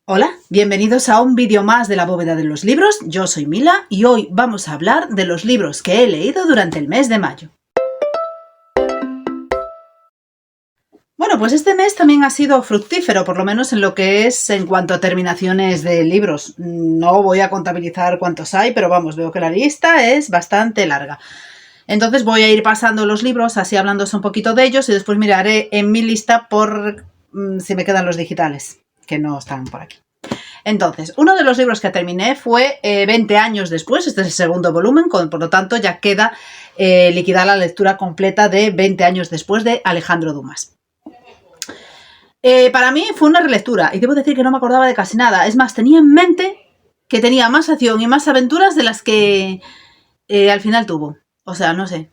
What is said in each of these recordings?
Hola, bienvenidos a un vídeo más de la bóveda de los libros. Yo soy Mila y hoy vamos a hablar de los libros que he leído durante el mes de mayo. Bueno, pues este mes también ha sido fructífero, por lo menos en lo que es en cuanto a terminaciones de libros. No voy a contabilizar cuántos hay, pero vamos, veo que la lista es bastante larga. Entonces voy a ir pasando los libros, así hablándose un poquito de ellos, y después miraré en mi lista por si me quedan los digitales, que no están por aquí. Entonces, uno de los libros que terminé fue 20 años después, este es el segundo volumen, por lo tanto ya queda liquidada la lectura completa de 20 años después de Alejandro Dumas. Para mí fue una relectura y debo decir que no me acordaba de casi nada. Es más, tenía en mente que tenía más acción y más aventuras de las que al final tuvo. O sea, no sé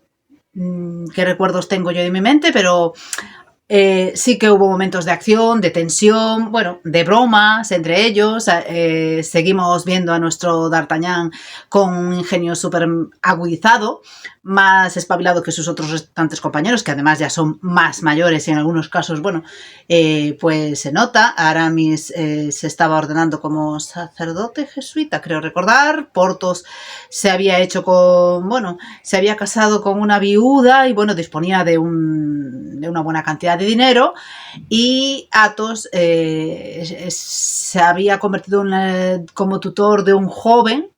qué recuerdos tengo yo en mi mente, pero sí que hubo momentos de acción, de tensión, bueno, de bromas entre ellos. Seguimos viendo a nuestro D'Artagnan con un ingenio súper agudizado, más espabilado que sus otros restantes compañeros, que además ya son más mayores y en algunos casos, bueno, pues se nota. Aramis se estaba ordenando como sacerdote jesuita, creo recordar. Porthos se había hecho se había casado con una viuda y bueno, disponía de una buena cantidad de dinero, y Athos se había convertido como tutor de un joven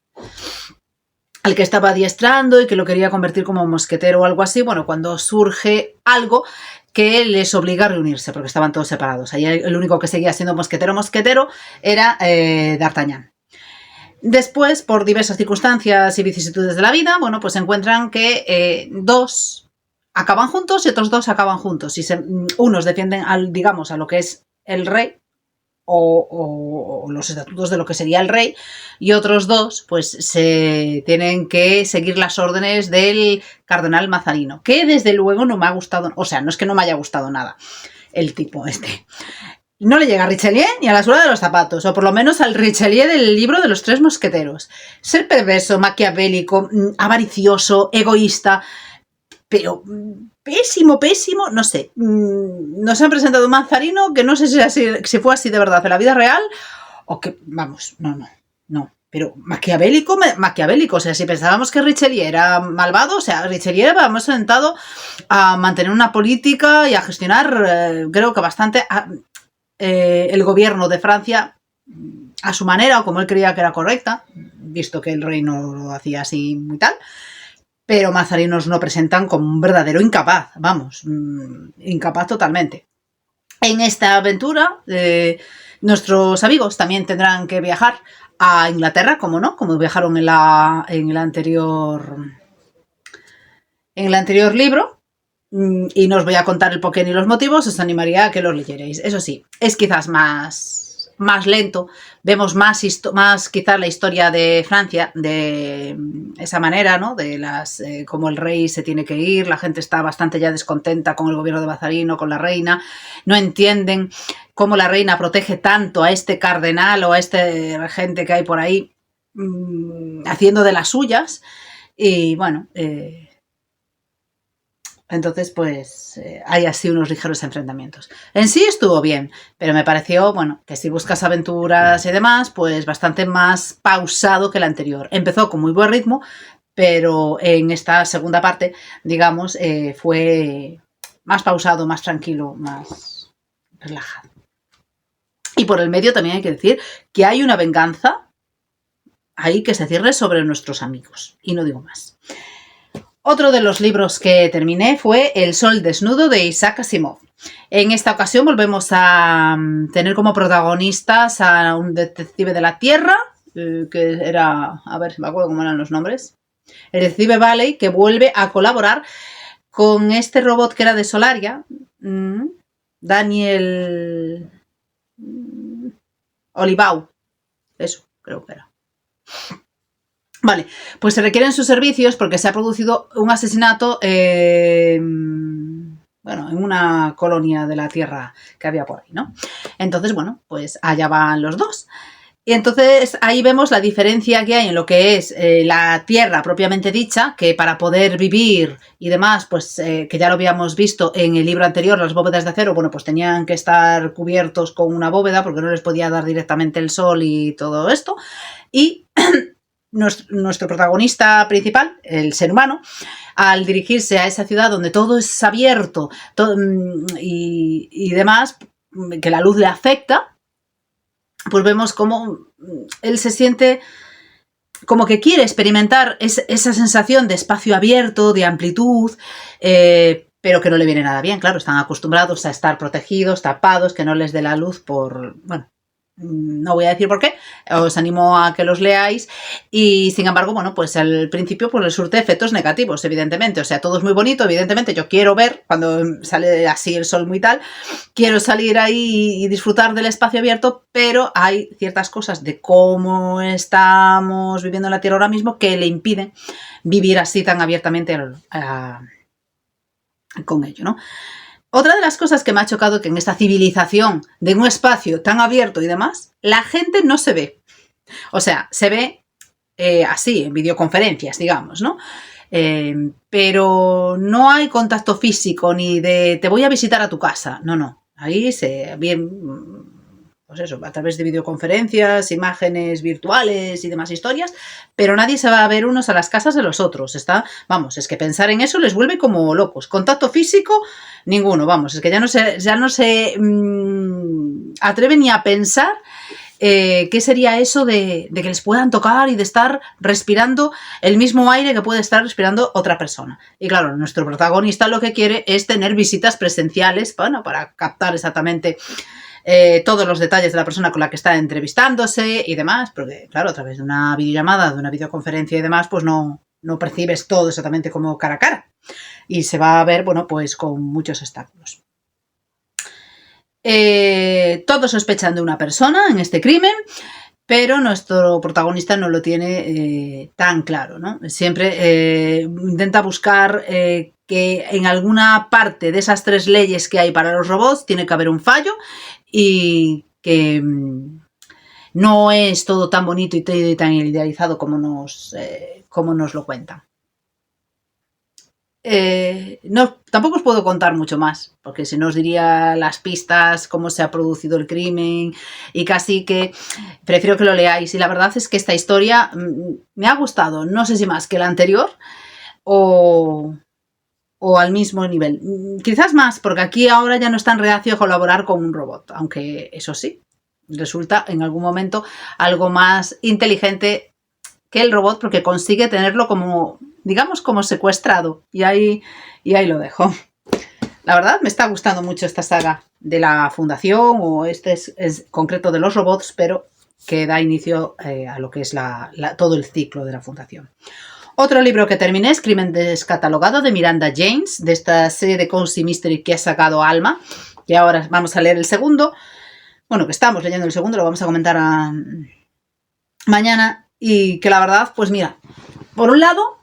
al que estaba adiestrando y que lo quería convertir como mosquetero o algo así. Bueno, cuando surge algo que les obliga a reunirse, porque estaban todos separados. Ahí el único que seguía siendo mosquetero era D'Artagnan. Después, por diversas circunstancias y vicisitudes de la vida, bueno, pues se encuentran que dos acaban juntos y otros dos acaban juntos. Y unos defienden a lo que es el rey o los estatutos de lo que sería el rey, y otros dos pues se tienen que seguir las órdenes del cardenal Mazarino, que desde luego no me ha gustado. O sea, no es que no me haya gustado nada el tipo este. No le llega a Richelieu ni a la suela de los zapatos, o por lo menos al Richelieu del libro de los tres mosqueteros. Ser perverso, maquiavélico, avaricioso, egoísta, pero pésimo, no sé. Nos han presentado un Mazarino que no sé si fue así de verdad en la vida real, o que, vamos, no. Pero maquiavélico, o sea, si pensábamos que Richelieu era malvado, o sea, Richelieu habíamos sentado a mantener una política y a gestionar, creo que bastante el gobierno de Francia a su manera, o como él creía que era correcta, visto que el rey no lo hacía así muy tal. Pero Mazarino nos lo presentan como un verdadero incapaz, vamos, incapaz totalmente. En esta aventura, nuestros amigos también tendrán que viajar a Inglaterra, como no, como viajaron en el anterior libro. Y no os voy a contar el porqué ni los motivos, os animaría a que los leyerais. Eso sí, es quizás más lento, vemos más quizás la historia de Francia de esa manera, ¿no? De como el rey se tiene que ir, la gente está bastante ya descontenta con el gobierno de Mazarino, con la reina, no entienden cómo la reina protege tanto a este cardenal o a este regente que hay por ahí haciendo de las suyas. Y bueno, entonces, pues hay así unos ligeros enfrentamientos. En sí estuvo bien, pero me pareció, bueno, que si buscas aventuras y demás, pues bastante más pausado que el anterior. Empezó con muy buen ritmo, pero en esta segunda parte, digamos, fue más pausado, más tranquilo, más relajado. Y por el medio también hay que decir que hay una venganza ahí que se cierne sobre nuestros amigos. Y no digo más. Otro de los libros que terminé fue El sol desnudo de Isaac Asimov. En esta ocasión volvemos a tener como protagonistas a un detective de la Tierra, que era, a ver si me acuerdo cómo eran los nombres, el detective Valley, que vuelve a colaborar con este robot que era de Solaria, Daniel Olivau, eso creo que era. Vale, pues se requieren sus servicios porque se ha producido un asesinato en una colonia de la Tierra que había por ahí, ¿no? Entonces, bueno, pues allá van los dos. Y entonces ahí vemos la diferencia que hay en lo que es la tierra propiamente dicha, que para poder vivir y demás, pues que ya lo habíamos visto en el libro anterior, las bóvedas de acero, bueno, pues tenían que estar cubiertos con una bóveda porque no les podía dar directamente el sol y todo esto. Y nuestro protagonista principal, el ser humano, al dirigirse a esa ciudad donde todo es abierto y demás, que la luz le afecta, pues vemos cómo él se siente como que quiere experimentar esa sensación de espacio abierto, de amplitud, pero que no le viene nada bien. Claro, están acostumbrados a estar protegidos, tapados, que no les dé la luz por... Bueno, no voy a decir por qué, os animo a que los leáis y sin embargo, bueno, pues al principio pues les surte efectos negativos, evidentemente, o sea, todo es muy bonito, evidentemente yo quiero ver cuando sale así el sol muy tal, quiero salir ahí y disfrutar del espacio abierto, pero hay ciertas cosas de cómo estamos viviendo en la Tierra ahora mismo que le impiden vivir así tan abiertamente con ello, ¿no? Otra de las cosas que me ha chocado que en esta civilización de un espacio tan abierto y demás, la gente no se ve. O sea, se ve así, en videoconferencias, digamos, ¿no? Pero no hay contacto físico ni de te voy a visitar a tu casa. No, no. Ahí se bien, pues eso, a través de videoconferencias, imágenes virtuales y demás historias, pero nadie se va a ver unos a las casas de los otros. Vamos, es que pensar en eso les vuelve como locos. Contacto físico, ninguno, vamos, es que ya no se atreven ni a pensar qué sería eso de que les puedan tocar y de estar respirando el mismo aire que puede estar respirando otra persona. Y claro, nuestro protagonista lo que quiere es tener visitas presenciales, bueno, para captar exactamente todos los detalles de la persona con la que está entrevistándose y demás, porque claro, a través de una videollamada, de una videoconferencia y demás, pues no percibes todo exactamente como cara a cara y se va a ver, bueno, pues con muchos obstáculos. Todos sospechan de una persona en este crimen, pero nuestro protagonista no lo tiene tan claro, ¿no? Siempre intenta buscar que en alguna parte de esas 3 leyes que hay para los robots tiene que haber un fallo y que no es todo tan bonito y tan idealizado como nos lo cuentan. No, tampoco os puedo contar mucho más, porque si no os diría las pistas, cómo se ha producido el crimen y casi que prefiero que lo leáis. Y la verdad es que esta historia me ha gustado, no sé si más que la anterior o al mismo nivel. Quizás más, porque aquí ahora ya no es tan reacio a colaborar con un robot, aunque eso sí, resulta en algún momento algo más inteligente que el robot porque consigue tenerlo como, digamos, como secuestrado. Y ahí lo dejo. La verdad, me está gustando mucho esta saga de la Fundación, o este es concreto de los robots, pero que da inicio a lo que es todo el ciclo de la Fundación. Otro libro que terminé es Crimen descatalogado, de Miranda James, de esta serie de Cozy Mystery que ha sacado Alma. Y ahora vamos a leer el segundo. Bueno, que estamos leyendo el segundo, lo vamos a comentar mañana. Y que la verdad, pues mira, por un lado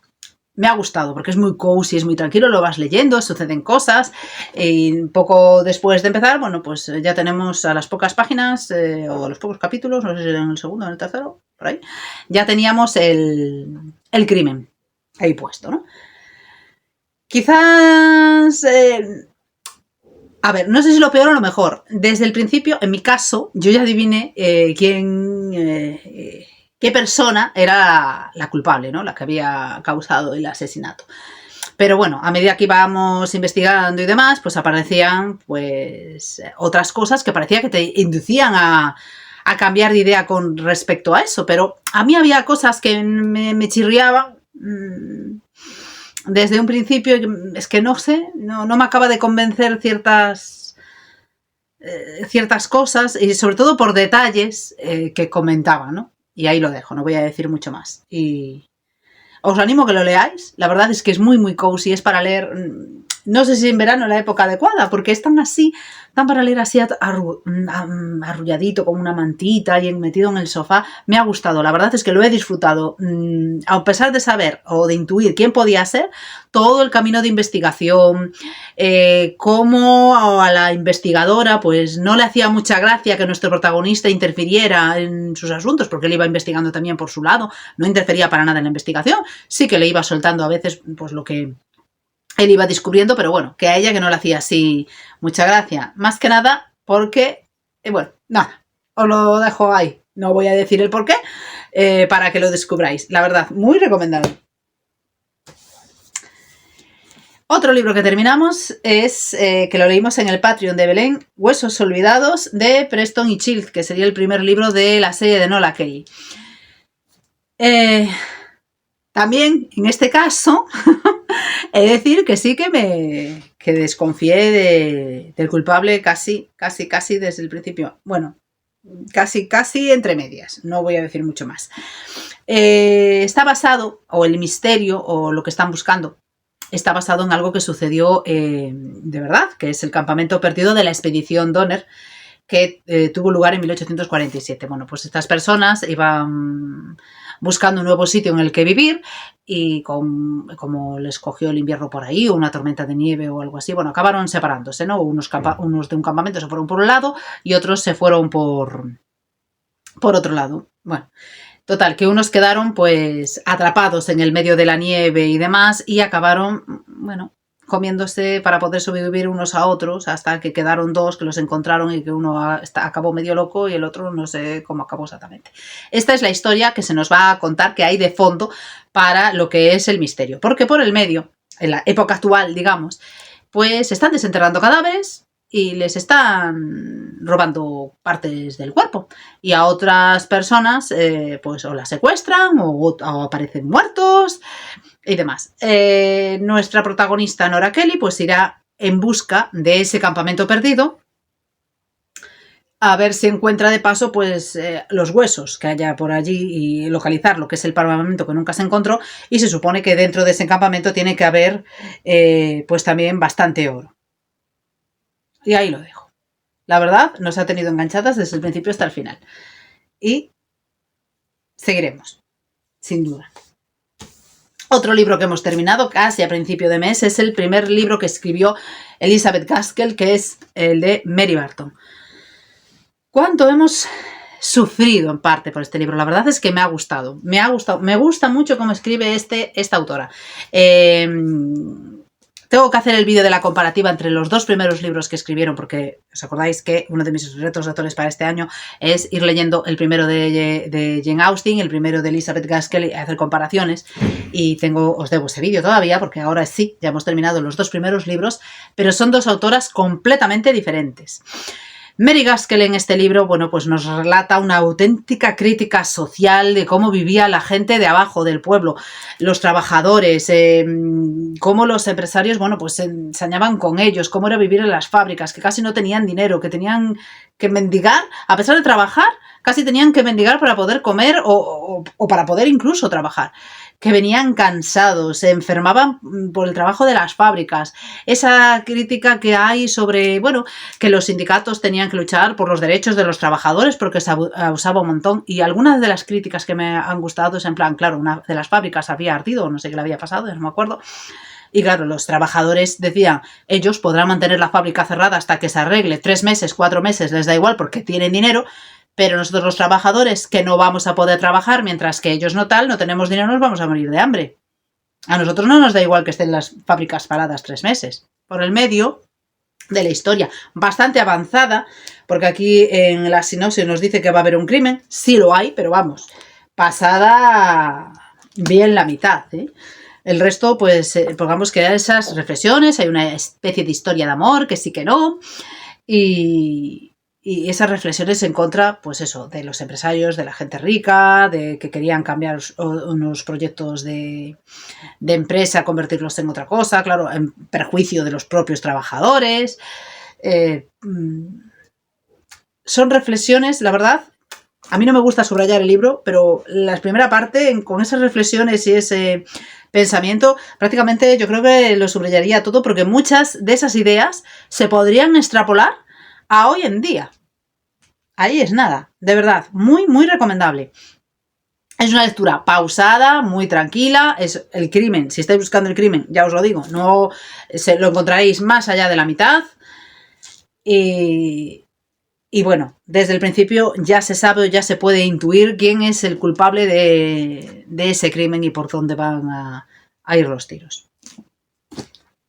me ha gustado porque es muy cozy, es muy tranquilo, lo vas leyendo, suceden cosas y un poco después de empezar, bueno, pues ya tenemos a las pocas páginas o a los pocos capítulos, no sé si en el segundo o en el tercero, por ahí, ya teníamos el crimen ahí puesto, ¿no? Quizás... a ver, no sé si lo peor o lo mejor. Desde el principio, en mi caso, yo ya adiviné qué persona era la culpable, ¿no? La que había causado el asesinato. Pero bueno, a medida que íbamos investigando y demás, pues aparecían pues otras cosas que parecía que te inducían a cambiar de idea con respecto a eso. Pero a mí había cosas que me chirriaban desde un principio. Es que no sé, no me acaba de convencer ciertas cosas y sobre todo por detalles que comentaban, ¿no? Y ahí lo dejo, no voy a decir mucho más. Y os animo a que lo leáis. La verdad es que es muy, muy cozy, es para leer no sé si en verano es la época adecuada, porque están así, tan para leer así arrulladito, con una mantita y metido en el sofá. Me ha gustado, la verdad es que lo he disfrutado, a pesar de saber o de intuir quién podía ser, todo el camino de investigación, cómo a la investigadora pues no le hacía mucha gracia que nuestro protagonista interfiriera en sus asuntos, porque él iba investigando también por su lado, no interfería para nada en la investigación, sí que le iba soltando a veces pues lo que él iba descubriendo, pero bueno, que a ella que no le hacía así mucha gracia. Más que nada porque, bueno, nada, os lo dejo ahí. No voy a decir el por qué, para que lo descubráis. La verdad, muy recomendado. Otro libro que terminamos es, que lo leímos en el Patreon de Belén, Huesos Olvidados, de Preston y Childs, que sería el primer libro de la serie de Enola Gay. También, en este caso, he de decir que sí que desconfié del culpable casi desde el principio. Bueno, casi entre medias, no voy a decir mucho más. Está basado, o el misterio, o lo que están buscando, está basado en algo que sucedió de verdad, que es el campamento perdido de la expedición Donner, que tuvo lugar en 1847. Bueno, pues estas personas iban buscando un nuevo sitio en el que vivir y como les cogió el invierno por ahí, o una tormenta de nieve o algo así, bueno, acabaron separándose, ¿no? Unos de un campamento se fueron por un lado y otros se fueron por otro lado. Bueno, total, que unos quedaron pues atrapados en el medio de la nieve y demás y acabaron, bueno, comiéndose para poder sobrevivir unos a otros, hasta que quedaron dos que los encontraron y que uno acabó medio loco y el otro no sé cómo acabó exactamente. Esta es la historia que se nos va a contar, que hay de fondo para lo que es el misterio, porque por el medio, en la época actual, digamos, pues están desenterrando cadáveres y les están robando partes del cuerpo, y a otras personas pues o las secuestran o aparecen muertos y demás. Nuestra protagonista Nora Kelly pues irá en busca de ese campamento perdido, a ver si encuentra de paso pues los huesos que haya por allí y localizar lo que es el campamento que nunca se encontró, y se supone que dentro de ese campamento tiene que haber pues también bastante oro. Y ahí lo dejo. La verdad, nos ha tenido enganchadas desde el principio hasta el final. Y seguiremos, sin duda. Otro libro que hemos terminado casi a principio de mes es el primer libro que escribió Elizabeth Gaskell, que es el de Mary Barton. ¿Cuánto hemos sufrido en parte por este libro? La verdad es que me ha gustado. Me gusta mucho cómo escribe esta autora. Tengo que hacer el vídeo de la comparativa entre los dos primeros libros que escribieron, porque os acordáis que uno de mis retos lectores para este año es ir leyendo el primero de Jane Austen, el primero de Elizabeth Gaskell, y hacer comparaciones. Y os debo ese vídeo todavía, porque ahora sí, ya hemos terminado los dos primeros libros, pero son dos autoras completamente diferentes. Mary Gaskell en este libro, bueno, pues nos relata una auténtica crítica social de cómo vivía la gente de abajo del pueblo, los trabajadores, cómo los empresarios, bueno, pues se ensañaban con ellos, cómo era vivir en las fábricas, que casi no tenían dinero, que tenían que mendigar, a pesar de trabajar, casi tenían que mendigar para poder comer o para poder incluso trabajar, que venían cansados, se enfermaban por el trabajo de las fábricas. Esa crítica que hay sobre, bueno, que los sindicatos tenían que luchar por los derechos de los trabajadores porque se abusaba un montón. Y algunas de las críticas que me han gustado es en plan, claro, una de las fábricas había ardido, no sé qué le había pasado, no me acuerdo. Y claro, los trabajadores decían, ellos podrán mantener la fábrica cerrada hasta que se arregle, 3 meses, 4 meses, les da igual porque tienen dinero, pero nosotros los trabajadores que no vamos a poder trabajar, mientras que ellos no tenemos dinero, nos vamos a morir de hambre. A nosotros no nos da igual que estén las fábricas paradas 3 meses. Por el medio de la historia, bastante avanzada, porque aquí en la sinopsis nos dice que va a haber un crimen, sí lo hay, pero vamos, pasada bien la mitad, ¿eh? El resto, pues, pongamos que hay esas reflexiones, hay una especie de historia de amor, que sí que no, y esas reflexiones en contra, pues eso, de los empresarios, de la gente rica, de que querían cambiar unos proyectos de empresa, convertirlos en otra cosa, claro, en perjuicio de los propios trabajadores. Son reflexiones, la verdad, A mí no me gusta subrayar el libro, pero la primera parte, con esas reflexiones y ese pensamiento, prácticamente yo creo que lo subrayaría todo, porque muchas de esas ideas se podrían extrapolar a hoy en día. Ahí es nada, de verdad, muy, muy recomendable. Es una lectura pausada, muy tranquila. Es el crimen, si estáis buscando el crimen, ya os lo digo, no lo encontraréis más allá de la mitad. Y bueno, desde el principio ya se sabe, ya se puede intuir quién es el culpable de ese crimen y por dónde van a ir los tiros.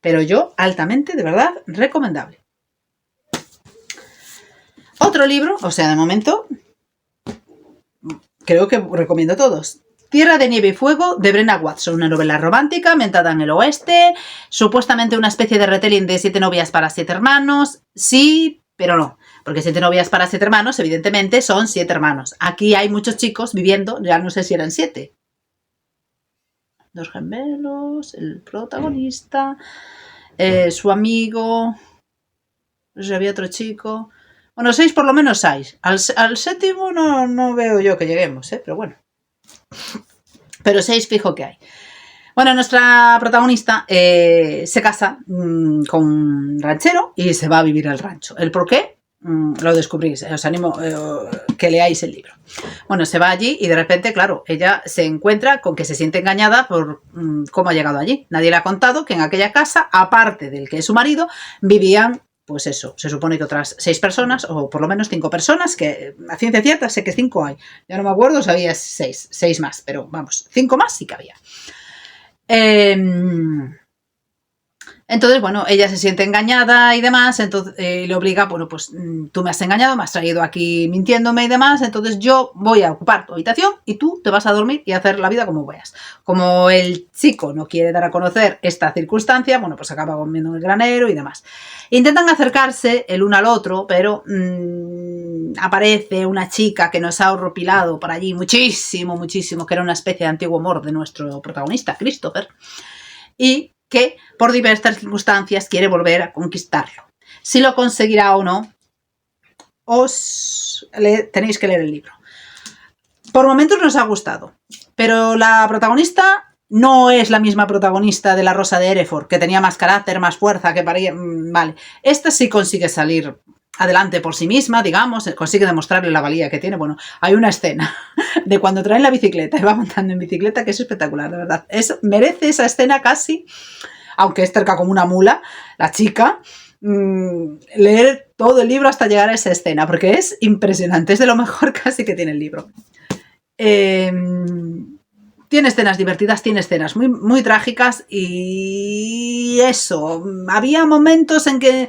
Pero yo, altamente, de verdad, recomendable. Otro libro, o sea, de momento, creo que recomiendo todos. Tierra de nieve y fuego, de Brenna Watson, una novela romántica ambientada en el oeste, supuestamente una especie de retelling de 7 novias para 7 hermanos. Sí, pero no, porque 7 novias para 7 hermanos, evidentemente, son 7 hermanos. Aquí hay muchos chicos viviendo, ya no sé si eran 7. 2 gemelos, el protagonista, su amigo, no sé si había otro chico. Bueno, 6 por lo menos 6. Al 7º no veo yo que lleguemos, pero bueno. Pero 6 fijo que hay. Bueno, nuestra protagonista se casa con un ranchero y se va a vivir al rancho. ¿El por qué? Lo descubrís. Os animo que leáis el libro. Bueno, se va allí y de repente, claro, ella se encuentra con que se siente engañada por cómo ha llegado allí. Nadie le ha contado que en aquella casa, aparte del que es su marido, vivían, pues eso, se supone que otras 6 personas, o por lo menos 5 personas, que a ciencia cierta sé que 5 hay. Ya no me acuerdo, sabía 6 más, pero vamos, 5 más sí que había. Entonces, bueno, ella se siente engañada y demás, entonces le obliga, bueno, pues tú me has engañado, me has traído aquí mintiéndome y demás, entonces yo voy a ocupar tu habitación y tú te vas a dormir y a hacer la vida como veas. Como el chico no quiere dar a conocer esta circunstancia, bueno, pues acaba comiendo en el granero y demás. Intentan acercarse el uno al otro, pero aparece una chica que nos ha horripilado por allí muchísimo, muchísimo, que era una especie de antiguo amor de nuestro protagonista, Christopher, y que por diversas circunstancias quiere volver a conquistarlo. Si lo conseguirá o no, tenéis que leer el libro. Por momentos nos ha gustado, pero la protagonista no es la misma protagonista de La Rosa de Hereford, que tenía más carácter, más fuerza, que parecía... Vale, esta sí consigue salir adelante por sí misma, digamos, consigue demostrarle la valía que tiene. Bueno, hay una escena de cuando traen la bicicleta y va montando en bicicleta que es espectacular, de verdad. Merece esa escena casi, aunque es cerca como una mula, la chica, leer todo el libro hasta llegar a esa escena, porque es impresionante, es de lo mejor casi que tiene el libro. Tiene escenas divertidas, tiene escenas muy, muy trágicas y eso, había momentos en que...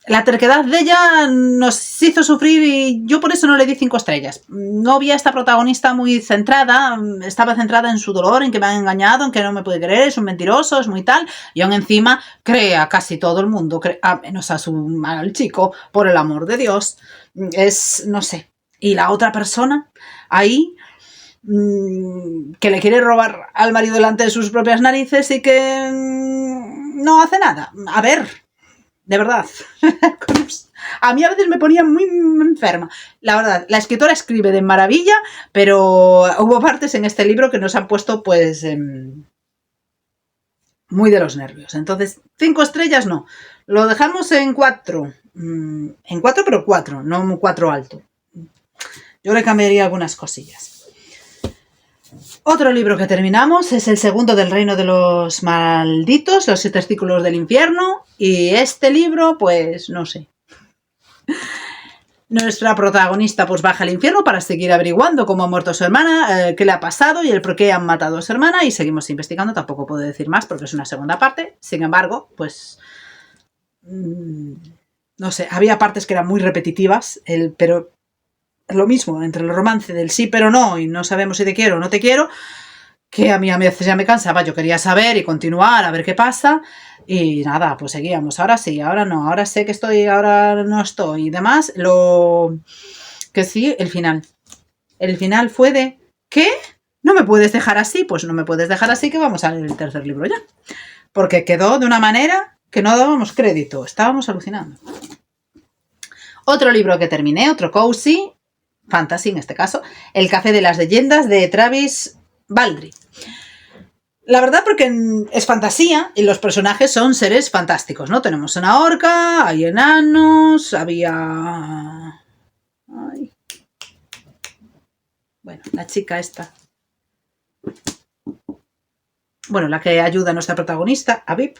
la terquedad de ella nos hizo sufrir y yo por eso no le di 5 estrellas. No vi a esta protagonista muy centrada, estaba centrada en su dolor, en que me han engañado, en que no me puede creer, es un mentiroso, es muy tal, y aún encima cree a casi todo el mundo, menos al chico, por el amor de Dios. Es, no sé. Y la otra persona, ahí, que le quiere robar al marido delante de sus propias narices y que no hace nada. A ver... de verdad, a mí a veces me ponía muy enferma. La verdad, la escritora escribe de maravilla, pero hubo partes en este libro que nos han puesto, pues, muy de los nervios. Entonces, 5 estrellas no. Lo dejamos en 4. En 4, pero 4, no un 4 alto. Yo le cambiaría algunas cosillas. Otro libro que terminamos es el segundo del Reino de los Malditos, los 7 círculos del infierno, y este libro, pues no sé. Nuestra protagonista pues baja al infierno para seguir averiguando cómo ha muerto su hermana, qué le ha pasado y el por qué han matado a su hermana, y seguimos investigando, tampoco puedo decir más porque es una segunda parte. Sin embargo, pues no sé, había partes que eran muy repetitivas, pero lo mismo, entre el romance del sí pero no y no sabemos si te quiero o no te quiero, que a mí a veces ya me cansaba. Yo quería saber y continuar, a ver qué pasa, y nada, pues seguíamos, ahora sí, ahora no, ahora sé que estoy, ahora no estoy y demás. Lo que sí, el final fue de ¿qué? ¿No me puedes dejar así? Pues no me puedes dejar así, que vamos a leer el tercer libro ya, porque quedó de una manera que no dábamos crédito, estábamos alucinando. Otro libro que terminé, otro cozy, fantasy en este caso, El café de las leyendas de Travis Baldree. La verdad, porque es fantasía y los personajes son seres fantásticos, ¿no? Tenemos una orca, hay enanos, había... Ay. Bueno, la chica esta. Bueno, la que ayuda a nuestra protagonista, a Vip.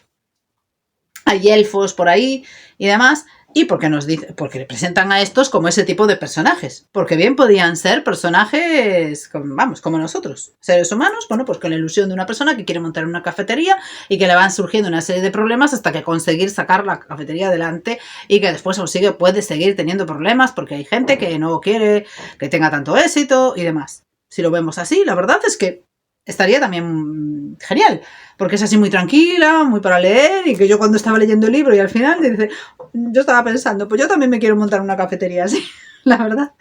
Hay elfos por ahí y demás. Y porque le presentan a estos como ese tipo de personajes. Porque bien podían ser personajes, vamos, como nosotros, seres humanos, bueno, pues con la ilusión de una persona que quiere montar una cafetería y que le van surgiendo una serie de problemas hasta que conseguir sacar la cafetería adelante y que después puede seguir teniendo problemas porque hay gente que no quiere que tenga tanto éxito y demás. Si lo vemos así, la verdad es que estaría también genial, porque es así muy tranquila, muy para leer, y que yo cuando estaba leyendo el libro y al final dice, yo estaba pensando, pues yo también me quiero montar una cafetería así, la verdad.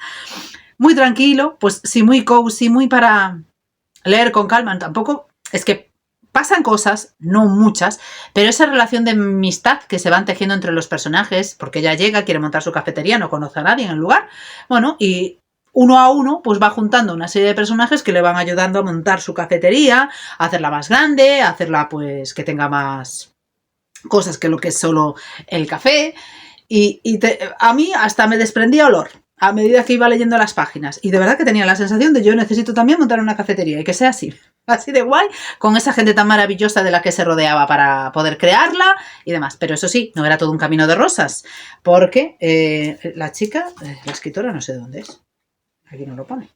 Muy tranquilo, pues sí, muy cozy, muy para leer con calma. Tampoco, es que pasan cosas, no muchas, pero esa relación de amistad que se van tejiendo entre los personajes, porque ella llega, quiere montar su cafetería, no conoce a nadie en el lugar, bueno, y uno a uno, pues va juntando una serie de personajes que le van ayudando a montar su cafetería, a hacerla más grande, a hacerla pues que tenga más cosas que lo que es solo el café. A mí hasta me desprendía olor a medida que iba leyendo las páginas. Y de verdad que tenía la sensación de yo necesito también montar una cafetería y que sea así. Así de guay, con esa gente tan maravillosa de la que se rodeaba para poder crearla y demás. Pero eso sí, no era todo un camino de rosas. Porque la chica, la escritora, no sé de dónde es. Aquí no lo pone.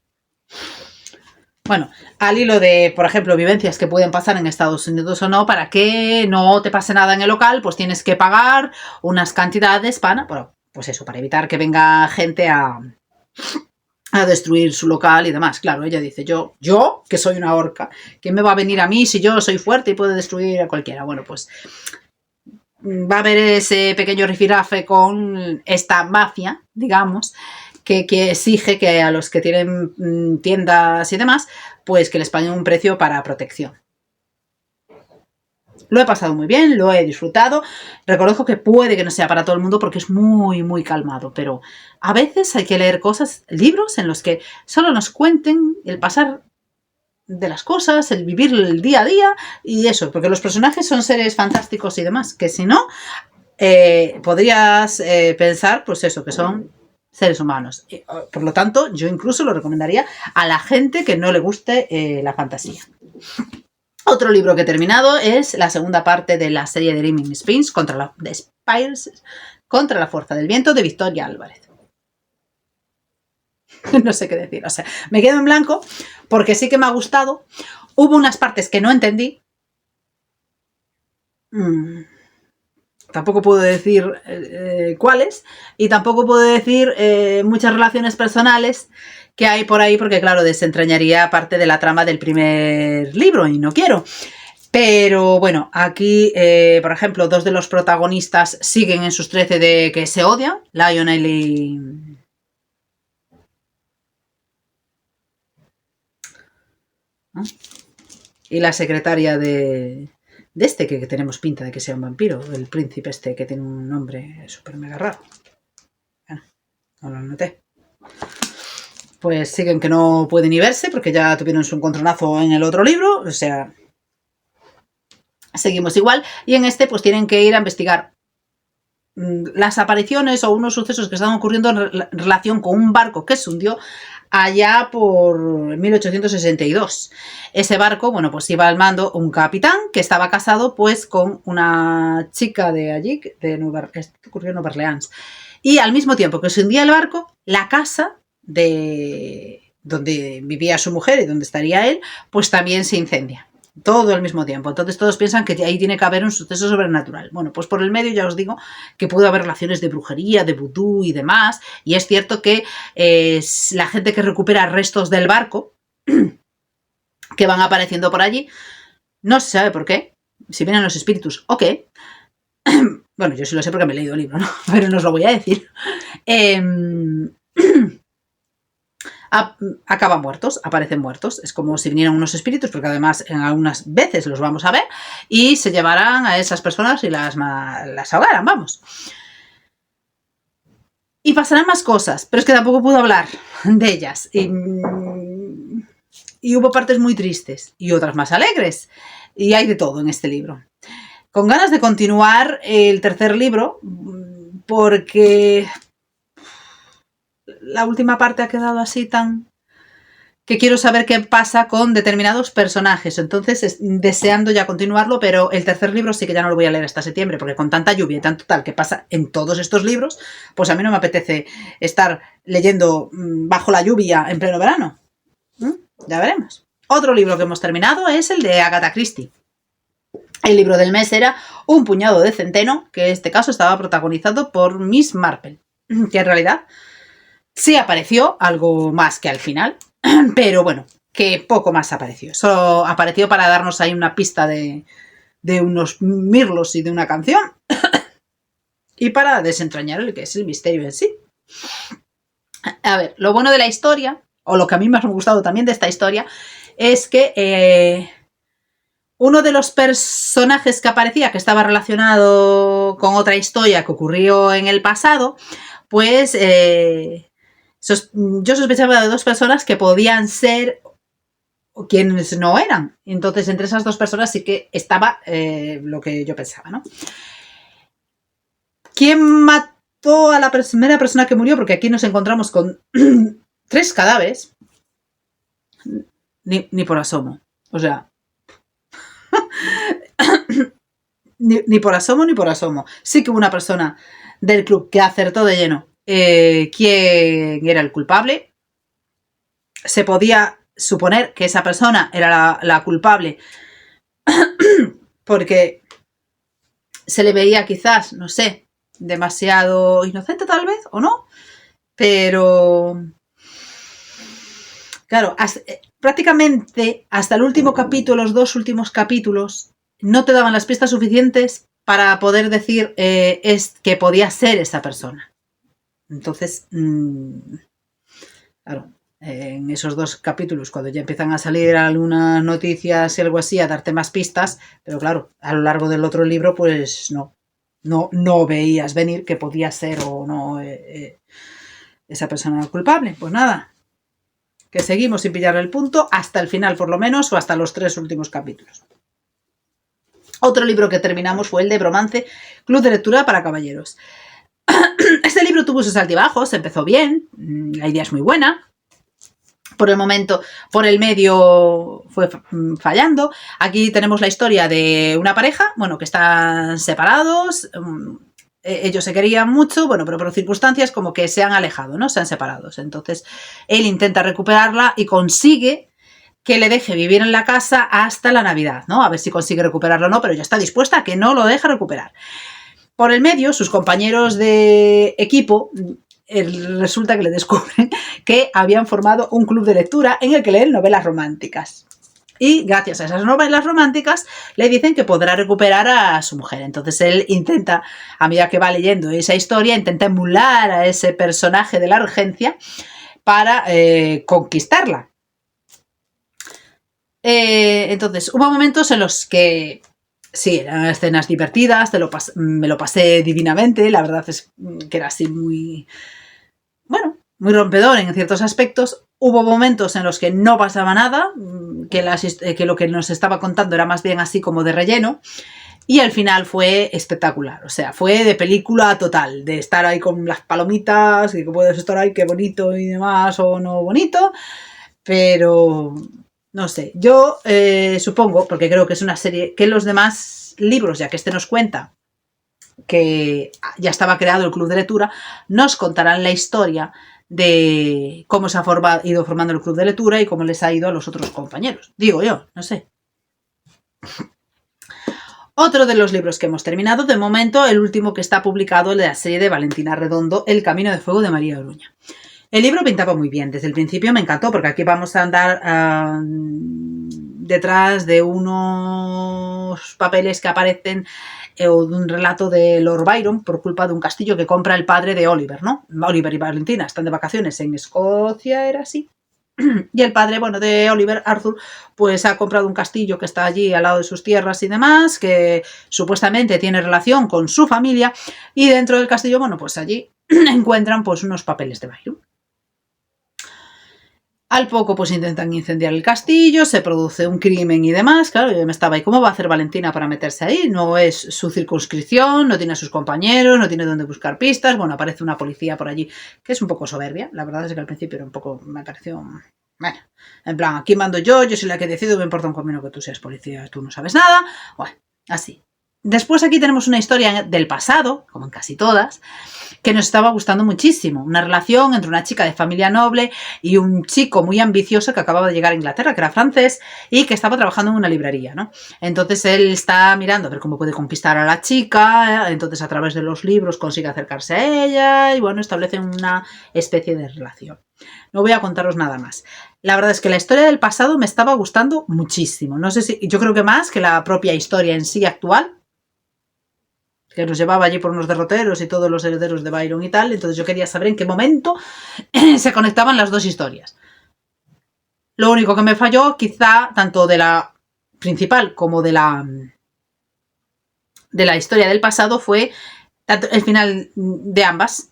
Bueno, al hilo de, por ejemplo, vivencias que pueden pasar en Estados Unidos o no, para que no te pase nada en el local, pues tienes que pagar unas cantidades para, bueno, pues eso, para evitar que venga gente a destruir su local y demás. Claro, ella dice, yo que soy una orca, ¿quién me va a venir a mí si yo soy fuerte y puedo destruir a cualquiera? Bueno, pues va a haber ese pequeño rifirrafe con esta mafia, digamos, que exige que a los que tienen tiendas y demás, pues que les paguen un precio para protección. Lo he pasado muy bien, lo he disfrutado. Reconozco que puede que no sea para todo el mundo porque es muy, muy calmado, pero a veces hay que leer libros en los que solo nos cuenten el pasar de las cosas, el vivir el día a día y eso, porque los personajes son seres fantásticos y demás, que si no, podrías pensar, pues eso, que son seres humanos. Por lo tanto, yo incluso lo recomendaría a la gente que no le guste la fantasía. Otro libro que he terminado es la segunda parte de la serie de Dreaming Spirits contra la fuerza del viento de Victoria Álvarez. No sé qué decir, o sea, me quedo en blanco porque sí que me ha gustado. Hubo unas partes que no entendí. Tampoco puedo decir cuáles y tampoco puedo decir muchas relaciones personales que hay por ahí porque, claro, desentrañaría parte de la trama del primer libro y no quiero. Pero bueno, aquí, por ejemplo, dos de los protagonistas siguen en sus 13 de que se odian, Lionel y la secretaria de este, que tenemos pinta de que sea un vampiro, el príncipe este que tiene un nombre súper mega raro. Bueno, no lo noté. Pues siguen que no pueden ni verse porque ya tuvieron su encontronazo en el otro libro, o sea, seguimos igual. Y en este pues tienen que ir a investigar las apariciones o unos sucesos que están ocurriendo en relación con un barco que se hundió allá por 1862. Ese barco, bueno, pues iba al mando un capitán que estaba casado pues con una chica de allí, esto ocurrió en Nueva Orleans. Y al mismo tiempo que se hundía el barco, la casa de donde vivía su mujer y donde estaría él, pues también se incendia. Todo al mismo tiempo. Entonces todos piensan que ahí tiene que haber un suceso sobrenatural. Bueno, pues por el medio ya os digo que pudo haber relaciones de brujería, de vudú y demás. Y es cierto que la gente que recupera restos del barco que van apareciendo por allí, no se sabe por qué, si vienen los espíritus o qué. Bueno, yo sí lo sé porque me he leído el libro, ¿no? Pero no os lo voy a decir. Acaban muertos, aparecen muertos. Es como si vinieran unos espíritus, porque además en algunas veces los vamos a ver, y se llevarán a esas personas y las ahogaran, vamos. Y pasarán más cosas, pero es que tampoco puedo hablar de ellas. Y hubo partes muy tristes y otras más alegres. Y hay de todo en este libro. Con ganas de continuar el tercer libro, porque la última parte ha quedado así tan... que quiero saber qué pasa con determinados personajes. Entonces, deseando ya continuarlo, pero el tercer libro sí que ya no lo voy a leer hasta septiembre, porque con tanta lluvia y tanto tal que pasa en todos estos libros, pues a mí no me apetece estar leyendo bajo la lluvia en pleno verano. Ya veremos. Otro libro que hemos terminado es el de Agatha Christie. El libro del mes era Un puñado de centeno, que en este caso estaba protagonizado por Miss Marple, que en realidad sí apareció algo más que al final, pero bueno, que poco más apareció. Solo apareció para darnos ahí una pista de unos mirlos y de una canción y para desentrañar el que es el misterio en sí. A ver, lo bueno de la historia, o lo que a mí más me ha gustado también de esta historia, es que uno de los personajes que aparecía, que estaba relacionado con otra historia que ocurrió en el pasado, pues yo sospechaba de dos personas que podían ser quienes no eran. Entonces, entre esas dos personas sí que estaba lo que yo pensaba, ¿no? ¿Quién mató a la primera persona que murió? Porque aquí nos encontramos con 3 cadáveres. Ni por asomo. O sea... ni por asomo ni por asomo. Sí que hubo una persona del club que acertó de lleno quién era el culpable. Se podía suponer que esa persona era la culpable porque se le veía quizás, no sé, demasiado inocente tal vez, o no, pero claro, prácticamente hasta el último capítulo, los 2 últimos capítulos, no te daban las pistas suficientes para poder decir que podía ser esa persona. Entonces, claro, en esos 2 capítulos, cuando ya empiezan a salir algunas noticias y algo así, a darte más pistas, pero claro, a lo largo del otro libro, pues no veías venir que podía ser o no esa persona culpable. Pues nada, que seguimos sin pillarle el punto hasta el final por lo menos, o hasta los 3 últimos capítulos. Otro libro que terminamos fue el de Bromance, Club de Lectura para Caballeros. Este libro tuvo sus altibajos, empezó bien, la idea es muy buena. Por el momento, por el medio fue fallando. Aquí tenemos la historia de una pareja, bueno, que están separados. Ellos se querían mucho, bueno, pero por circunstancias como que se han alejado, ¿no? Se han separado. Entonces, él intenta recuperarla y consigue que le deje vivir en la casa hasta la Navidad, ¿no? A ver si consigue recuperarlo o no, pero ya está dispuesta a que no lo deje recuperar. Por el medio, sus compañeros de equipo resulta que le descubren que habían formado un club de lectura en el que leen novelas románticas. Y gracias a esas novelas románticas le dicen que podrá recuperar a su mujer. Entonces él intenta, a medida que va leyendo esa historia, intenta emular a ese personaje de la regencia para conquistarla. Entonces hubo momentos en los que sí, eran escenas divertidas, me lo pasé divinamente, la verdad es que era así muy, bueno, muy rompedor en ciertos aspectos. Hubo momentos en los que no pasaba nada, que lo que nos estaba contando era más bien así como de relleno, y al final fue espectacular, o sea, fue de película total, de estar ahí con las palomitas, y que puedes estar ahí, qué bonito y demás, o no bonito, pero... no sé, yo supongo, porque creo que es una serie, que los demás libros, ya que este nos cuenta que ya estaba creado el club de lectura, nos contarán la historia de cómo se ha ido formando el club de lectura y cómo les ha ido a los otros compañeros. Digo yo, no sé. Otro de los libros que hemos terminado, de momento, el último que está publicado, el de la serie de Valentina Redondo, El camino de fuego de María Oruña. El libro pintaba muy bien, desde el principio me encantó, porque aquí vamos a andar detrás de unos papeles que aparecen o de un relato de Lord Byron por culpa de un castillo que compra el padre de Oliver, ¿no? Oliver y Valentina están de vacaciones en Escocia, era así. Y el padre, bueno, de Oliver, Arthur, pues ha comprado un castillo que está allí al lado de sus tierras y demás, que supuestamente tiene relación con su familia, y dentro del castillo, bueno, pues allí encuentran pues unos papeles de Byron. Al poco pues intentan incendiar el castillo, se produce un crimen y demás. Claro, yo me estaba ahí, ¿cómo va a hacer Valentina para meterse ahí? No es su circunscripción, no tiene a sus compañeros, no tiene dónde buscar pistas. Bueno, aparece una policía por allí que es un poco soberbia. La verdad es que al principio era un poco, me pareció, bueno, en plan, aquí mando yo soy la que decido, me importa un comino que tú seas policía, tú no sabes nada. Bueno, así. Después aquí tenemos una historia del pasado, como en casi todas, que nos estaba gustando muchísimo. Una relación entre una chica de familia noble y un chico muy ambicioso que acababa de llegar a Inglaterra, que era francés, y que estaba trabajando en una librería, ¿no? Entonces él está mirando a ver cómo puede conquistar a la chica, entonces a través de los libros consigue acercarse a ella y bueno, establecen una especie de relación. No voy a contaros nada más. La verdad es que la historia del pasado me estaba gustando muchísimo. No sé si, yo creo que más que la propia historia en sí actual, que nos llevaba allí por unos derroteros y todos los herederos de Byron y tal. Entonces yo quería saber en qué momento se conectaban las dos historias. Lo único que me falló, quizá, tanto de la principal como de la historia del pasado, fue el final de ambas.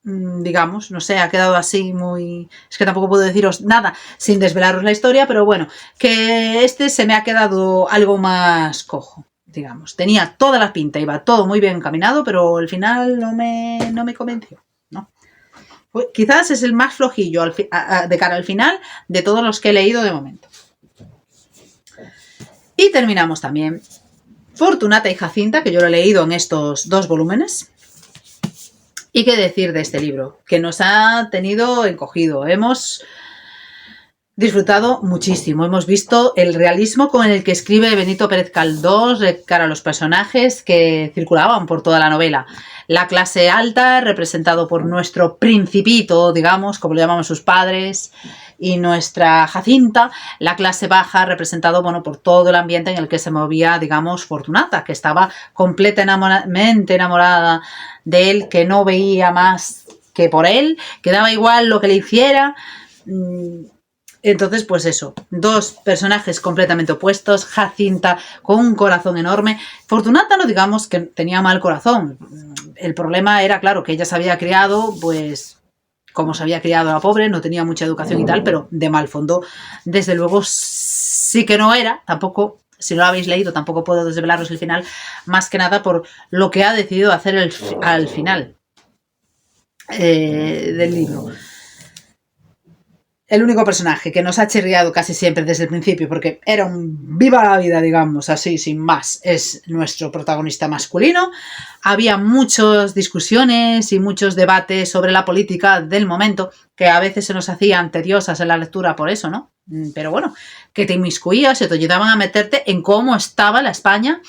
Digamos, no sé, ha quedado así muy... Es que tampoco puedo deciros nada sin desvelaros la historia, pero bueno, que se me ha quedado algo más cojo. Digamos, tenía toda la pinta, iba todo muy bien encaminado, pero al final no me convenció, ¿no? Quizás es el más flojillo de cara al final de todos los que he leído de momento. Y terminamos también Fortunata y Jacinta, que yo lo he leído en estos 2 volúmenes. ¿Y qué decir de este libro? Que nos ha tenido encogido. Hemos disfrutado muchísimo. Hemos visto el realismo con el que escribe Benito Pérez Galdós de cara a los personajes que circulaban por toda la novela. La clase alta, representado por nuestro principito, digamos, como lo llamaban sus padres, y nuestra Jacinta, la clase baja, representado, bueno, por todo el ambiente en el que se movía, digamos, Fortunata, que estaba completamente enamorada de él, que no veía más que por él, que daba igual lo que le hiciera. Entonces, pues eso, 2 personajes completamente opuestos, Jacinta con un corazón enorme, Fortunata no digamos que tenía mal corazón, el problema era, claro, que ella se había criado, pues, como se había criado la pobre, no tenía mucha educación y tal, pero de mal fondo, desde luego, sí que no era, tampoco, si no lo habéis leído, tampoco puedo desvelaros el final, más que nada por lo que ha decidido hacer al final del libro. El único personaje que nos ha chirriado casi siempre desde el principio, porque era un viva la vida, digamos, así, sin más, es nuestro protagonista masculino. Había muchas discusiones y muchos debates sobre la política del momento, que a veces se nos hacían tediosas en la lectura por eso, ¿no? Pero bueno, que te inmiscuías y te ayudaban a meterte en cómo estaba la España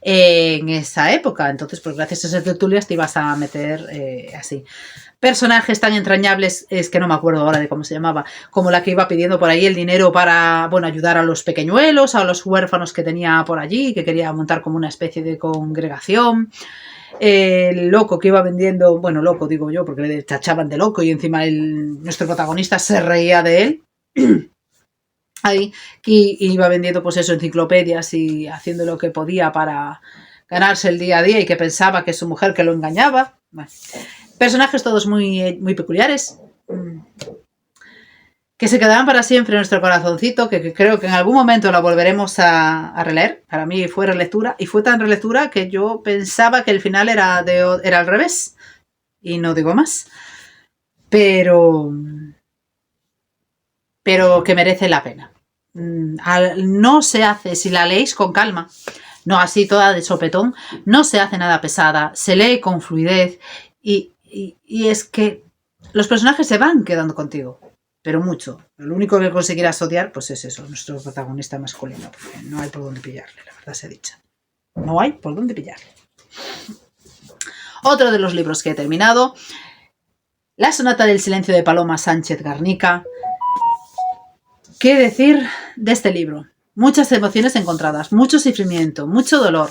en esa época. Entonces, pues gracias a esas tertulias te ibas a meter así. Personajes tan entrañables, es que no me acuerdo ahora de cómo se llamaba, como la que iba pidiendo por ahí el dinero para, bueno, ayudar a los pequeñuelos, a los huérfanos que tenía por allí, que quería montar como una especie de congregación. El loco que iba vendiendo, bueno, loco digo yo, porque le tachaban de loco y encima nuestro protagonista se reía de él. Ahí, que iba vendiendo pues eso, enciclopedias y haciendo lo que podía para ganarse el día a día y que pensaba que su mujer que lo engañaba. Bueno, personajes todos muy, muy peculiares, que se quedarán para siempre en nuestro corazoncito, que creo que en algún momento la volveremos a releer. Para mí fue relectura, y fue tan relectura que yo pensaba que el final era al revés, y no digo más, pero que merece la pena. No se hace, si la leéis con calma, no así toda de sopetón, no se hace nada pesada, se lee con fluidez y es que los personajes se van quedando contigo, pero mucho. Lo único que conseguirás odiar, pues es eso, nuestro protagonista masculino, porque no hay por dónde pillarle, la verdad se ha dicho. No hay por dónde pillarle. Otro de los libros que he terminado, La sonata del silencio de Paloma Sánchez Garnica. ¿Qué decir de este libro? Muchas emociones encontradas, mucho sufrimiento, mucho dolor.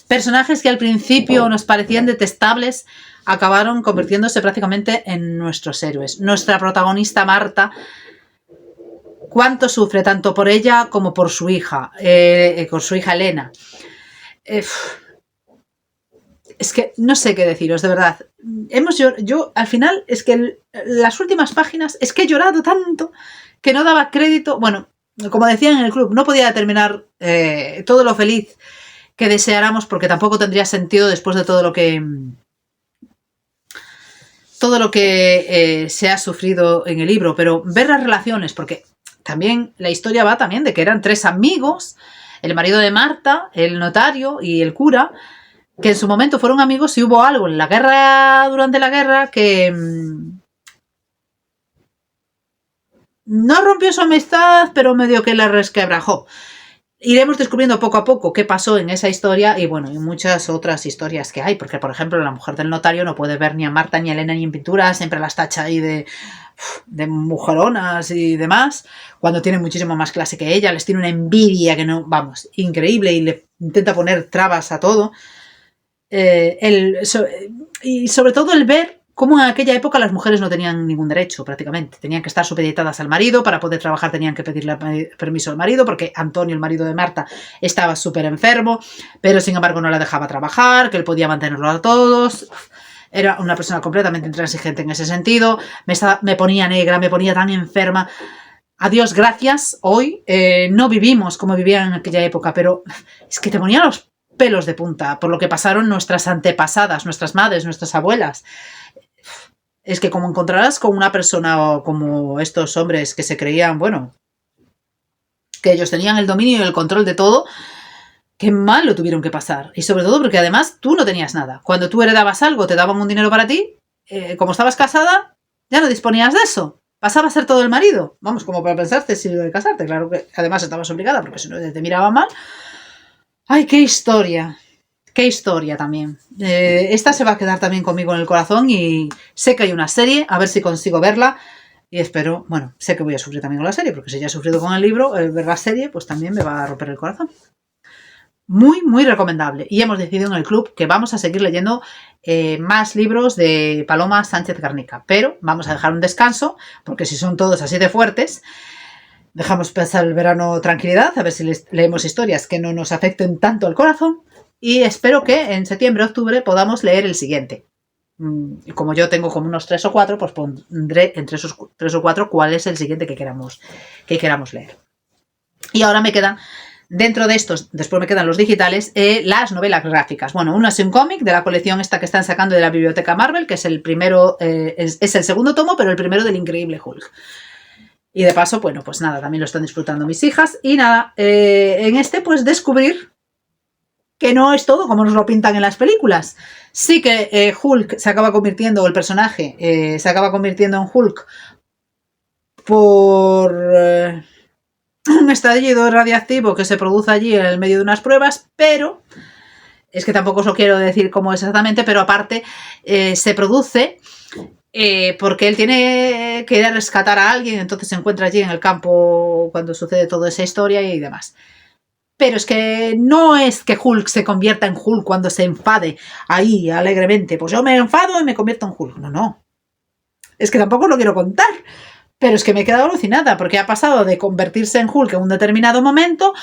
Personajes que al principio nos parecían detestables acabaron convirtiéndose prácticamente en nuestros héroes. Nuestra protagonista Marta, cuánto sufre tanto por ella como por su hija, con su hija Elena. es que no sé qué deciros, de verdad. Yo al final, es que las últimas páginas, es que he llorado tanto que no daba crédito. Bueno, como decían en el club, no podía terminar todo lo feliz que deseáramos, porque tampoco tendría sentido después de todo lo que se ha sufrido en el libro, pero ver las relaciones, porque también la historia va también de que eran 3 amigos, el marido de Marta, el notario y el cura, que en su momento fueron amigos, y hubo algo en la guerra, durante la guerra, que no rompió su amistad, pero medio que la resquebrajó. Iremos descubriendo poco a poco qué pasó en esa historia y bueno, y muchas otras historias que hay, porque por ejemplo la mujer del notario no puede ver ni a Marta ni a Elena ni en pintura, siempre las tacha ahí de mujeronas y demás, cuando tiene muchísimo más clase que ella, les tiene una envidia que no, vamos, increíble, y le intenta poner trabas a todo. Y sobre todo el ver cómo en aquella época las mujeres no tenían ningún derecho prácticamente, tenían que estar supeditadas al marido, para poder trabajar tenían que pedirle permiso al marido, porque Antonio, el marido de Marta, estaba súper enfermo, pero sin embargo no la dejaba trabajar, que él podía mantenerlo a todos. Era una persona completamente intransigente en ese sentido, me ponía negra, me ponía tan enferma. A Dios gracias, hoy no vivimos como vivían en aquella época, pero es que te ponía los pelos de punta por lo que pasaron nuestras antepasadas, nuestras madres, nuestras abuelas. Es que como encontrarás con una persona como estos hombres que se creían, bueno, que ellos tenían el dominio y el control de todo, qué mal lo tuvieron que pasar. Y sobre todo porque además tú no tenías nada. Cuando tú heredabas algo, te daban un dinero para ti, como estabas casada, ya no disponías de eso. Pasaba a ser todo el marido. Vamos, como para pensarte si de casarte. Claro que además estabas obligada, porque si no te miraban mal. ¡Ay, qué historia! ¡Qué historia también! Esta se va a quedar también conmigo en el corazón, y sé que hay una serie, a ver si consigo verla, y espero, bueno, sé que voy a sufrir también con la serie, porque si ya he sufrido con el libro, ver la serie pues también me va a romper el corazón. Muy, muy recomendable. Y hemos decidido en el club que vamos a seguir leyendo más libros de Paloma Sánchez Garnica, pero vamos a dejar un descanso, porque si son todos así de fuertes, dejamos pasar el verano tranquilidad, a ver si leemos historias que no nos afecten tanto al corazón, y espero que en septiembre, octubre podamos leer el siguiente. Y como yo tengo como unos 3 o 4, pues pondré entre esos 3 o 4 cuál es el siguiente que queramos leer. Y ahora me quedan, dentro de estos, después me quedan los digitales, las novelas gráficas. Bueno, una es un cómic de la colección esta que están sacando de la biblioteca Marvel, que es el primero, es el segundo tomo, pero el primero del Increíble Hulk. Y de paso, bueno, pues nada, también lo están disfrutando mis hijas. Y nada, en este pues descubrir que no es todo como nos lo pintan en las películas. Sí que Hulk se acaba convirtiendo, o el personaje se acaba convirtiendo en Hulk por un estallido radiactivo que se produce allí en el medio de unas pruebas, pero es que tampoco os lo quiero decir cómo exactamente, pero aparte se produce porque él tiene que ir a rescatar a alguien, entonces se encuentra allí en el campo cuando sucede toda esa historia y demás. Pero es que no es que Hulk se convierta en Hulk cuando se enfade ahí alegremente. Pues yo me enfado y me convierto en Hulk. No. Es que tampoco lo quiero contar. Pero es que me he quedado alucinada porque ha pasado de convertirse en Hulk en un determinado momento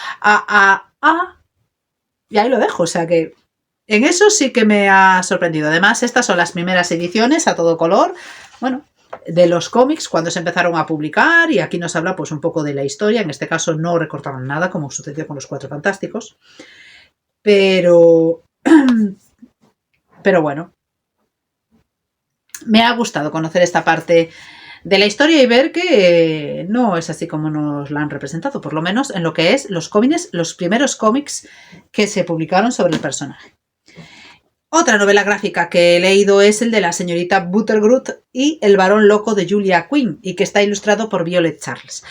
y ahí lo dejo. O sea que en eso sí que me ha sorprendido. Además, estas son las primeras ediciones a todo color. Bueno, de los cómics cuando se empezaron a publicar, y aquí nos habla pues un poco de la historia. En este caso no recortaron nada como sucedió con los Cuatro Fantásticos, pero bueno, me ha gustado conocer esta parte de la historia y ver que no es así como nos la han representado, por lo menos en lo que es los cómics, los primeros cómics que se publicaron sobre el personaje. Otra novela gráfica que he leído es el de la señorita Buttergroot y el varón loco de Julia Quinn, y que está ilustrado por Violet Charles.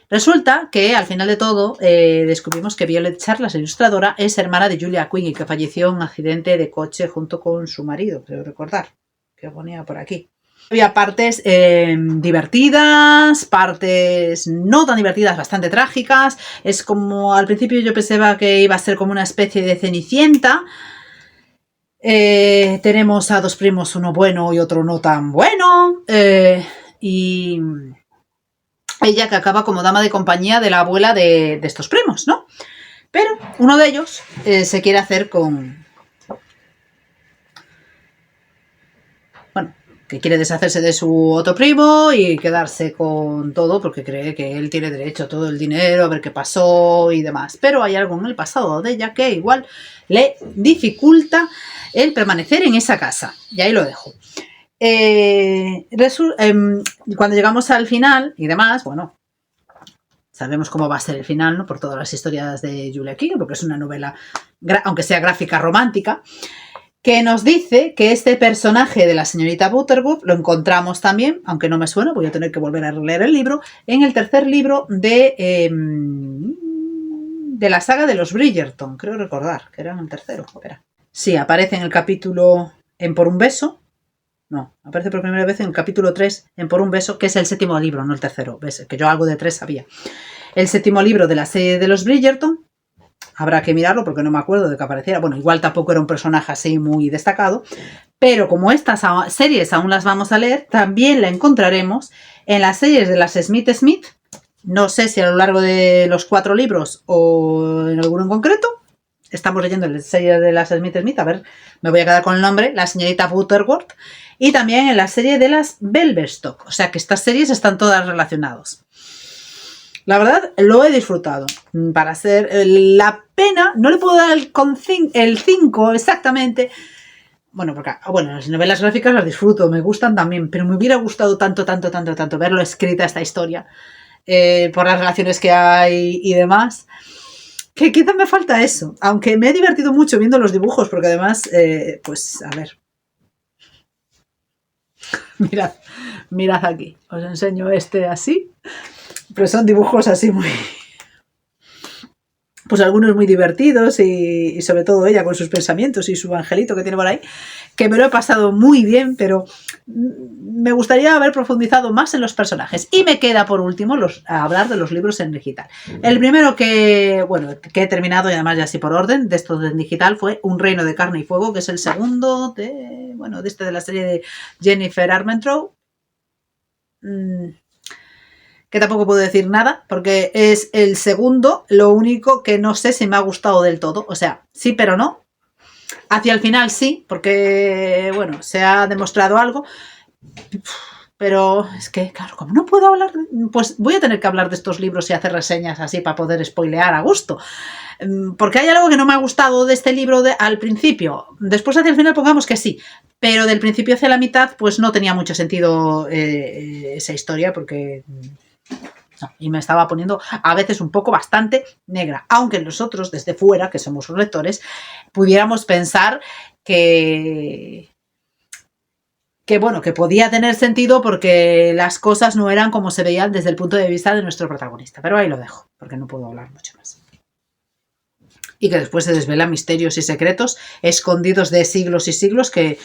Resulta que al final de todo descubrimos que Violet Charles, la ilustradora, es hermana de Julia Quinn y que falleció en un accidente de coche junto con su marido, creo recordar, que ponía por aquí. Había partes divertidas, partes no tan divertidas, bastante trágicas. Es como, al principio yo pensaba que iba a ser como una especie de Cenicienta. Tenemos a dos primos, uno bueno y otro no tan bueno, y ella que acaba como dama de compañía de la abuela de estos primos, ¿no? Pero uno de ellos se quiere hacer con que quiere deshacerse de su otro primo y quedarse con todo porque cree que él tiene derecho a todo el dinero, a ver qué pasó y demás. Pero hay algo en el pasado de ella que igual le dificulta el permanecer en esa casa. Y ahí lo dejo. Cuando llegamos al final y demás, bueno, sabemos cómo va a ser el final, ¿no? Por todas las historias de Julia King, porque es una novela, aunque sea gráfica, romántica, que nos dice que este personaje de la señorita Butterworth lo encontramos también, aunque no me suena, voy a tener que volver a leer el libro, en el tercer libro de la saga de los Bridgerton, creo recordar, que era en el tercero. Espera. Sí, aparece en el capítulo en Por un beso. No, aparece por primera vez en el capítulo 3, en Por un beso, que es el séptimo libro, no el tercero. ¿Ves? Que yo algo de 3 sabía. El séptimo libro de la serie de los Bridgerton. Habrá que mirarlo porque no me acuerdo de que apareciera. Bueno, igual tampoco era un personaje así muy destacado. Pero como estas series aún las vamos a leer, también la encontraremos en las series de las Smith. No sé si a lo largo de los 4 libros o en alguno en concreto. Estamos leyendo la serie de las Smith. A ver, me voy a quedar con el nombre. La señorita Butterworth. Y también en la serie de las Belverstock. O sea que estas series están todas relacionadas. La verdad, lo he disfrutado. Para ser la pena, no le puedo dar el 5 exactamente. Bueno, porque las novelas gráficas las disfruto, me gustan también, pero me hubiera gustado tanto verlo escrita esta historia, por las relaciones que hay y demás, que quizá me falta eso. Aunque me he divertido mucho viendo los dibujos, porque además, pues, a ver. Mirad aquí, os enseño este así. Pero son dibujos así muy... Pues algunos muy divertidos y sobre todo ella con sus pensamientos y su angelito que tiene por ahí, que me lo he pasado muy bien, pero me gustaría haber profundizado más en los personajes. Y me queda por último hablar de los libros en digital. El primero que he terminado, y además ya así por orden, de estos en digital fue Un reino de carne y fuego, que es el segundo de la serie de Jennifer Armentrout. Que tampoco puedo decir nada, porque es el segundo, lo único que no sé si me ha gustado del todo, o sea, sí pero no. Hacia el final sí, porque, se ha demostrado algo, pero es que, claro, como no puedo hablar, pues voy a tener que hablar de estos libros y hacer reseñas así para poder spoilear a gusto. Porque hay algo que no me ha gustado de este libro al principio. Después hacia el final pongamos que sí, pero del principio hacia la mitad pues no tenía mucho sentido esa historia, porque... No, y me estaba poniendo a veces un poco bastante negra, aunque nosotros desde fuera, que somos los lectores, pudiéramos pensar que podía tener sentido porque las cosas no eran como se veían desde el punto de vista de nuestro protagonista. Pero ahí lo dejo, porque no puedo hablar mucho más. Y que después se desvelan misterios y secretos escondidos de siglos y siglos que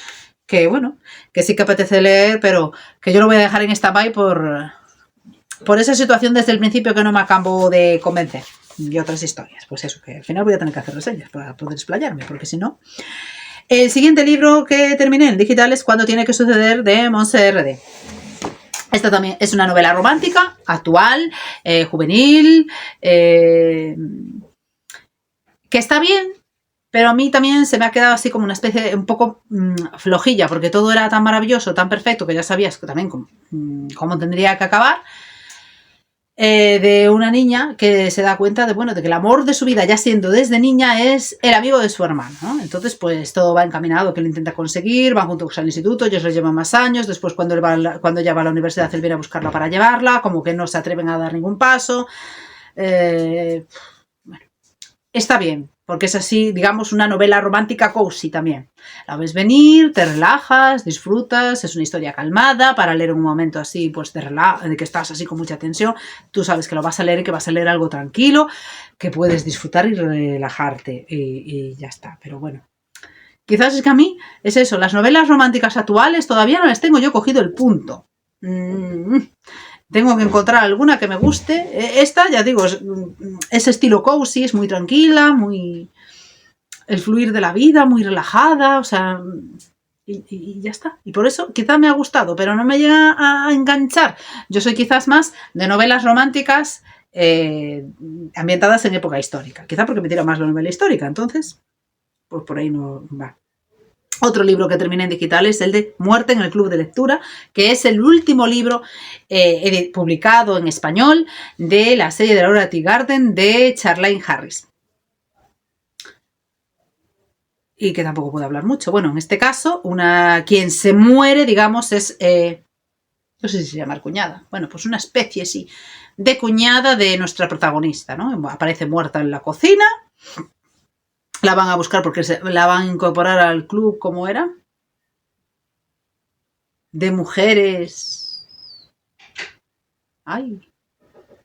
sí que apetece leer, pero que yo lo voy a dejar en stand-by por esa situación desde el principio que no me acabo de convencer, y otras historias. Pues eso, que al final voy a tener que hacer reseñas para poder explayarme, porque si no... El siguiente libro que terminé en digital es Cuando tiene que suceder, de Montse R.D. Esta también es una novela romántica, actual, juvenil, que está bien, pero a mí también se me ha quedado así como una especie de un poco flojilla, porque todo era tan maravilloso, tan perfecto, que ya sabías también cómo tendría que acabar. De una niña que se da cuenta de que el amor de su vida, ya siendo desde niña, es el amigo de su hermano, ¿no? Entonces, pues todo va encaminado, que él intenta conseguir, van juntos al instituto, ellos les llevan más años, después cuando ella va a la universidad, él viene a buscarla para llevarla, como que no se atreven a dar ningún paso. Está bien, porque es así, digamos, una novela romántica cozy también. La ves venir, te relajas, disfrutas, es una historia calmada para leer en un momento así, pues de que estás así con mucha tensión. Tú sabes que lo vas a leer y que vas a leer algo tranquilo, que puedes disfrutar y relajarte y ya está. Pero bueno, quizás es que a mí es eso, las novelas románticas actuales todavía no les tengo yo cogido el punto. Tengo que encontrar alguna que me guste. Esta, ya digo, es estilo cozy, es muy tranquila, muy... el fluir de la vida, muy relajada, o sea... Y ya está. Y por eso quizás me ha gustado, pero no me llega a enganchar. Yo soy quizás más de novelas románticas ambientadas en época histórica. Quizá porque me tira más la novela histórica, entonces... pues por ahí no va. Otro libro que terminé en digital es el de Muerte en el Club de Lectura, que es el último libro publicado en español de la serie de Laura T. Garden de Charlaine Harris. Y que tampoco puedo hablar mucho. Bueno, en este caso, quien se muere, digamos, es... no sé si se llama cuñada. Bueno, pues una especie, sí, de cuñada de nuestra protagonista, ¿no? Aparece muerta en la cocina. La van a buscar porque la van a incorporar al club, ¿cómo era? De mujeres... ¡Ay!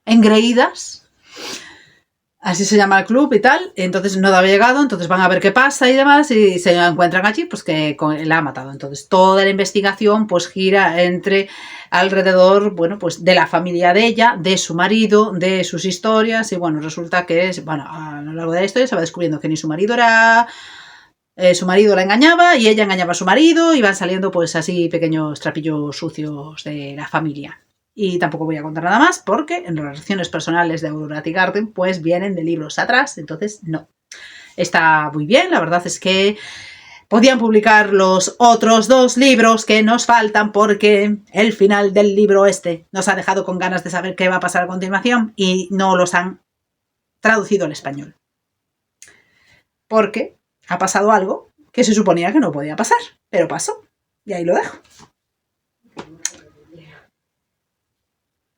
Engreídas. Así se llama el club y tal. Entonces no había llegado, entonces van a ver qué pasa y demás, y se encuentran allí pues que la ha matado. Entonces toda la investigación pues gira alrededor, bueno, pues de la familia de ella, de su marido, de sus historias, y bueno, resulta que a lo largo de la historia se va descubriendo que ni su marido era... su marido la engañaba y ella engañaba a su marido, y van saliendo pues así pequeños trapillos sucios de la familia. Y tampoco voy a contar nada más porque en las relaciones personales de Aurora T. Garden pues vienen de libros atrás, entonces no. Está muy bien, la verdad es que podían publicar los otros 2 libros que nos faltan porque el final del libro nos ha dejado con ganas de saber qué va a pasar a continuación y no los han traducido al español. Porque ha pasado algo que se suponía que no podía pasar, pero pasó. Y ahí lo dejo.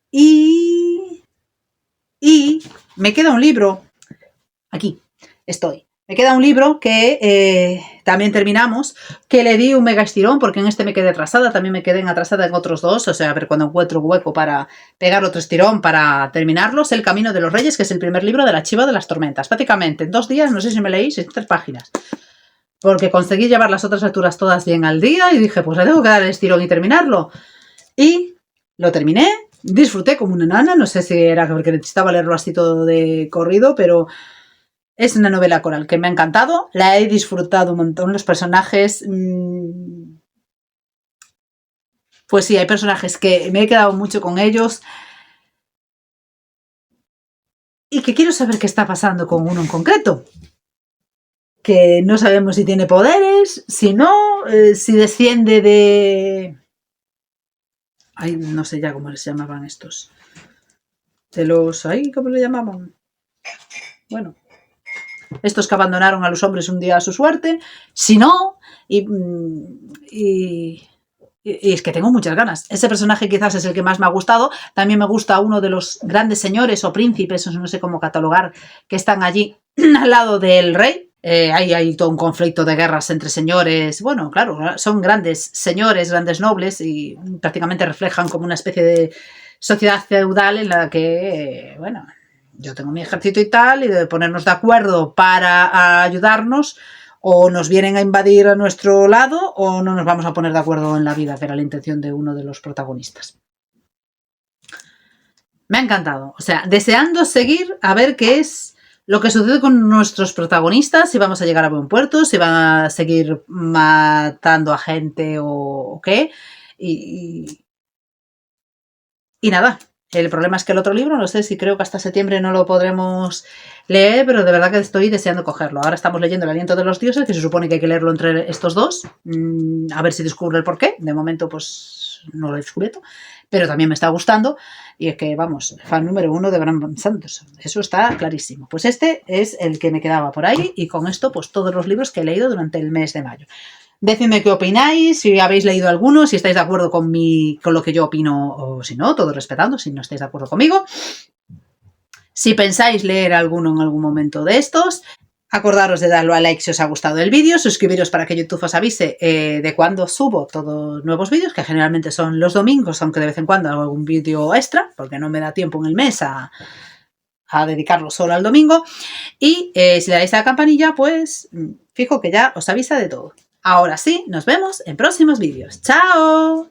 Y me queda un libro, aquí estoy, me queda un libro que también terminamos, que le di un mega estirón porque en este me quedé atrasada, también me quedé atrasada en otros 2, o sea, a ver cuando encuentro hueco para pegar otro estirón para terminarlos. El Camino de los Reyes, que es el primer libro de La Chiva de las Tormentas, prácticamente en 2 días, no sé si me leí 600 páginas. Porque conseguí llevar las otras lecturas todas bien al día y dije, pues le tengo que dar el estirón y terminarlo. Y lo terminé, disfruté como una nana, no sé si era porque necesitaba leerlo así todo de corrido, pero es una novela coral que me ha encantado, la he disfrutado un montón, los personajes... Pues sí, hay personajes que me he quedado mucho con ellos y que quiero saber qué está pasando con uno en concreto. Que no sabemos si tiene poderes, si no, si desciende de... Ay, no sé ya cómo les llamaban estos. De los... Ay, ¿cómo le llamaban? Bueno, estos que abandonaron a los hombres un día a su suerte. Si no, y es que tengo muchas ganas. Ese personaje quizás es el que más me ha gustado. También me gusta uno de los grandes señores o príncipes, no sé cómo catalogar, que están allí al lado del rey. Hay todo un conflicto de guerras entre señores. Bueno, claro, son grandes señores, grandes nobles y prácticamente reflejan como una especie de sociedad feudal en la que, bueno, yo tengo mi ejército y tal, y de ponernos de acuerdo para ayudarnos, o nos vienen a invadir a nuestro lado o no nos vamos a poner de acuerdo en la vida, que era la intención de uno de los protagonistas. Me ha encantado, o sea, deseando seguir a ver qué es lo que sucede con nuestros protagonistas, si vamos a llegar a buen puerto, si van a seguir matando a gente o qué. Y nada, el problema es que el otro libro, no sé si creo que hasta septiembre no lo podremos leer, pero de verdad que estoy deseando cogerlo. Ahora estamos leyendo El Aliento de los Dioses, que se supone que hay que leerlo entre estos 2, a ver si descubro el porqué. De momento pues no lo he descubierto, pero también me está gustando. Y es que, vamos, fan número 1 de Brandon Sanderson. Eso está clarísimo. Pues este es el que me quedaba por ahí, y con esto pues todos los libros que he leído durante el mes de mayo. Decidme qué opináis, si habéis leído alguno, si estáis de acuerdo con lo que yo opino, o si no, todo respetando, si no estáis de acuerdo conmigo. Si pensáis leer alguno en algún momento de estos, acordaros de darlo a like si os ha gustado el vídeo, suscribiros para que YouTube os avise de cuando subo todos nuevos vídeos, que generalmente son los domingos, aunque de vez en cuando hago algún vídeo extra, porque no me da tiempo en el mes a dedicarlo solo al domingo. Y si le dais a la campanilla, pues fijo que ya os avisa de todo. Ahora sí, nos vemos en próximos vídeos. ¡Chao!